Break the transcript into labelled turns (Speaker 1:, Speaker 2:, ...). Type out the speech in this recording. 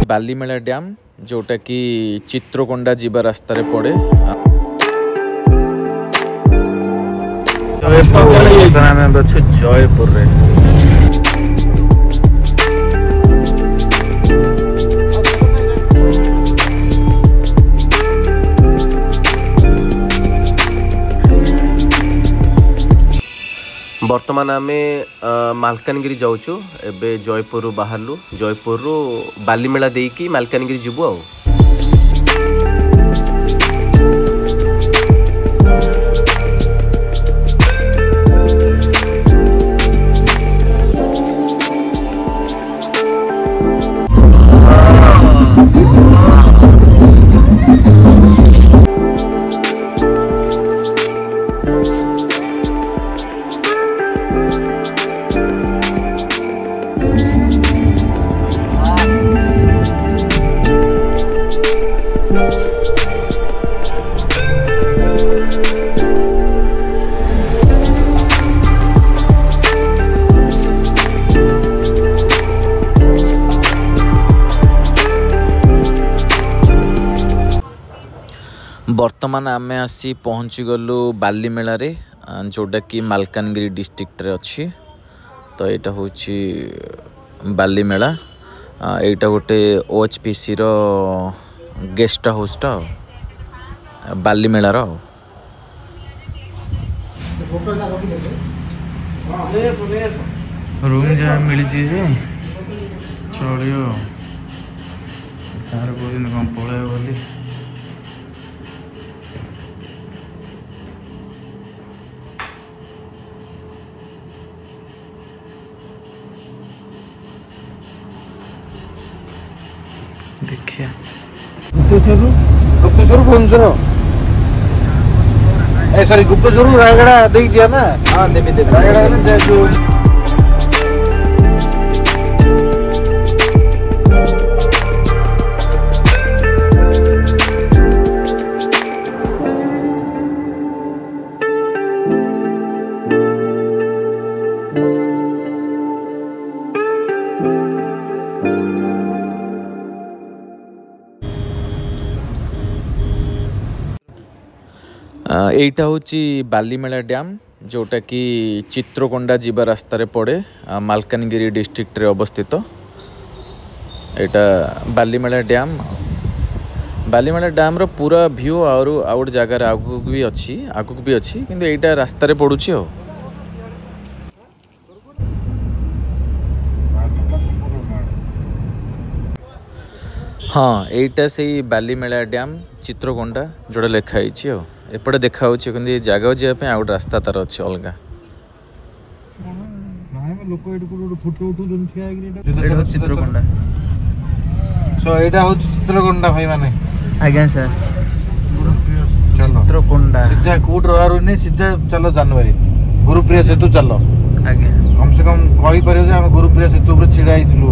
Speaker 1: Balimela dam जोटा कि चित्रकोंडा जीवा रास्ता रे पड़े। जयपुर रे बर्तमान आमे मालकानगिरी जाऊचु। एबे जयपुर बाहरलु, जयपुर बालीमेला देकी मालकानगिरी जीवु आ। बर्तमान आमे आसी पहुँची गलु बालीमेला रे, जोटा कि मालकानगिरी डिस्ट्रिक्ट रे अच्छी। तो यहाँ हूँ बालीमेला, यहाँ गोटे OHPC रो गेस्ट हाउस टा बालीमेला रो। रूम जहाँ मिली चलियो सार को कौन पड़े बोली देखिए
Speaker 2: गुप्तेश्वर भुवनेश्वर सॉरी गुप्तेश्वर रायगड़ा देख दिया ना। हाँ देवी रायगड़ा
Speaker 1: एटा हूँ बालीमेला डैम जोटा कि चित्रकोंडा जीवा रास्ता रे पड़े, मालकानगिरी डिस्ट्रिक्ट रे अवस्थित। एटा बालीमेला डैम रो पूरा व्यू और आउट जगार आगुक भी अच्छी किंतु एटा रास्ता रे पड़ुची हो। हाँ एटा से बालीमेला डैम चित्रकोंडा जोड़ा लिखाई हो। एपटे देखा कि जगह जावाई आउ रास्ता तार अच्छे अलग।
Speaker 2: चित्रकोंडा सो एटा हो चित्रकोंडा भाई माने
Speaker 1: आज्ञा सर चित्रकोंडा
Speaker 2: सीधा कोट रहारू नहीं सीधा चलो जानवरी गुरुप्रिया सेतु चलो आज्ञा कम से कम कही पारे हम गुरुप्रिया सेतु ऊपर छिड़ा आइथिलु।